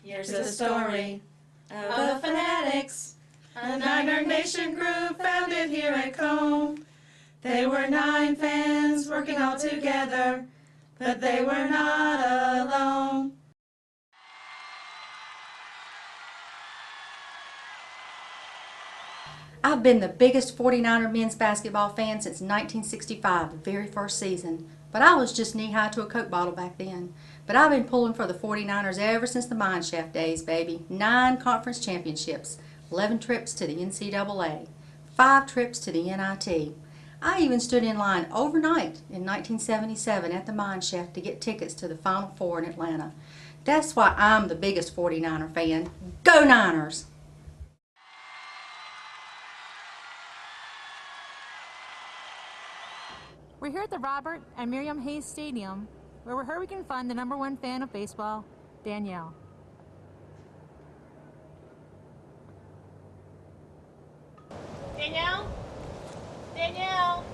Here's the story of the Fanatics, a Niner Nation group founded here at Combe. They were 9 fans working all together, but they were not alone. I've been the biggest 49er men's basketball fan since 1965, the very first season. But I was just knee-high to a Coke bottle back then. But I've been pulling for the 49ers ever since the mine shaft days, baby. 9 conference championships, 11 trips to the NCAA, 5 trips to the NIT. I even stood in line overnight in 1977 at the mine shaft to get tickets to the Final Four in Atlanta. That's why I'm the biggest 49er fan. Go Niners! We're here at the Robert and Miriam Hayes Stadium, where we heard we can find the #1 fan of baseball, Danielle. Danielle? Danielle?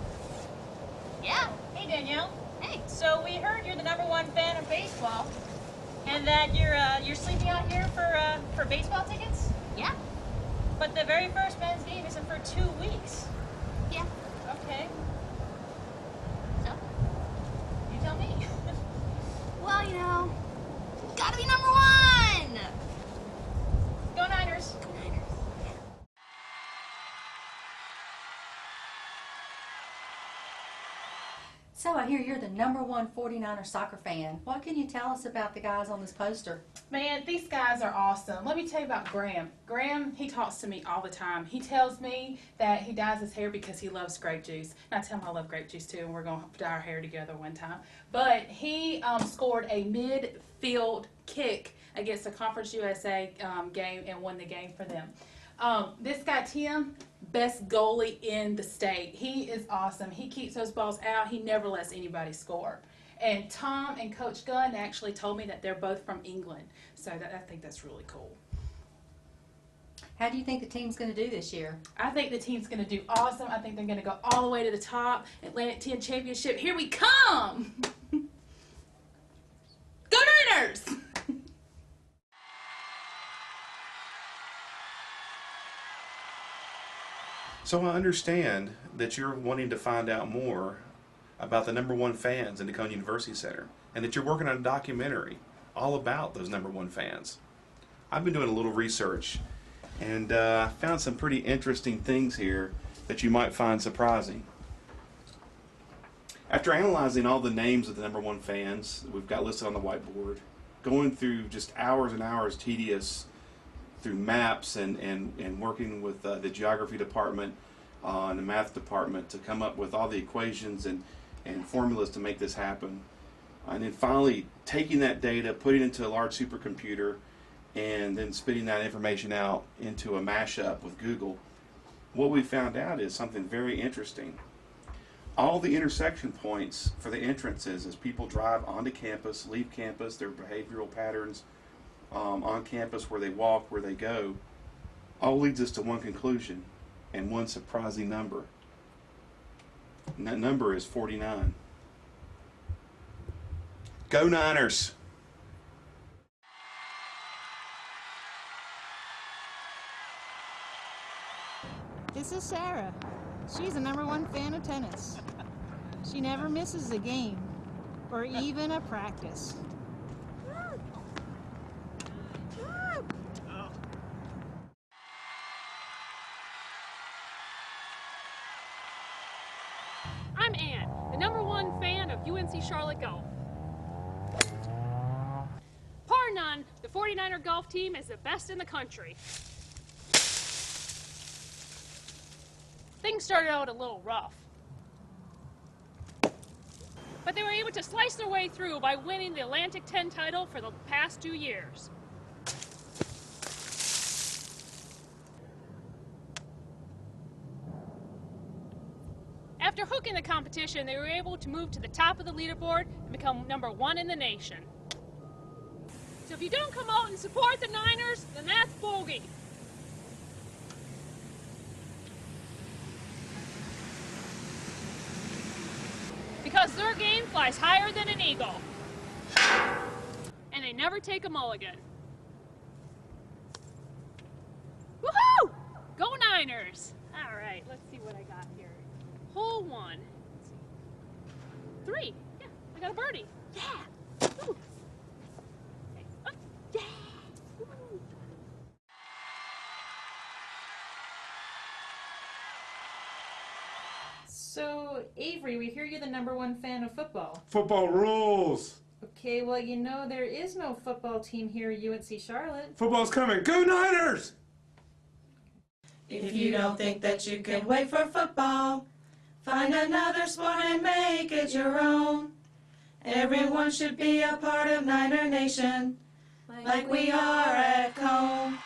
Yeah. Hey, Danielle. Hey. So we heard you're the #1 fan of baseball, and that you're sleeping out here for baseball tickets? Yeah. But the very first men's game isn't for 2 weeks. Yeah. Okay. So? You tell me. Well, you know, gotta be #1! Go Niners. Go Niners. So I hear you're the #1 49er soccer fan. What can you tell us about the guys on this poster? Man, these guys are awesome. Let me tell you about Graham. Graham, he talks to me all the time. He tells me that he dyes his hair because he loves grape juice. And I tell him I love grape juice too, and we're going to dye our hair together one time. But he scored a midfield kick against the Conference USA game and won the game for them. This guy, Tim, best goalie in the state. He is awesome. He keeps those balls out. He never lets anybody score. And Tom and Coach Gunn actually told me that they're both from England. So I think that's really cool. How do you think the team's going to do this year? I think the team's going to do awesome. I think they're going to go all the way to the top. Atlantic 10 championship. Here we come! Go Niners! So I understand that you're wanting to find out more about the #1 fans in Decatur University Center, and that you're working on a documentary all about those #1 fans. I've been doing a little research, and found some pretty interesting things here that you might find surprising. After analyzing all the names of the #1 fans we've got listed on the whiteboard, going through just hours and hours tedious through maps and working with the geography department and the math department to come up with all the equations and formulas to make this happen. And then finally taking that data, putting it into a large supercomputer, and then spitting that information out into a mashup with Google, what we found out is something very interesting. All the intersection points for the entrances as people drive onto campus, leave campus, their behavioral patterns, on campus, where they walk, where they go, all leads us to one conclusion and one surprising number. And that number is 49. Go Niners! This is Sarah. She's the #1 fan of tennis. She never misses a game or even a practice. I'm Ann, the #1 fan of UNC Charlotte golf. Par none, the 49er golf team is the best in the country. Things started out a little rough, but they were able to slice their way through by winning the Atlantic 10 title for the past 2 years. After hooking the competition, they were able to move to the top of the leaderboard and become #1 in the nation. So if you don't come out and support the Niners, then that's bogey. Because their game flies higher than an eagle. And they never take a mulligan. Niners. All right, let's see what I got here. Hole 1. Let's see. 3. Yeah, I got a birdie. Yeah. Ooh. Okay. Oh, yeah. Ooh. So, Avery, we hear you're the #1 fan of football. Football rules. Okay, well, you know there is no football team here at UNC Charlotte. Football's coming. Go Niners! If you don't think that you can wait for football, find another sport and make it your own. Everyone should be a part of Niner Nation, like we are at home.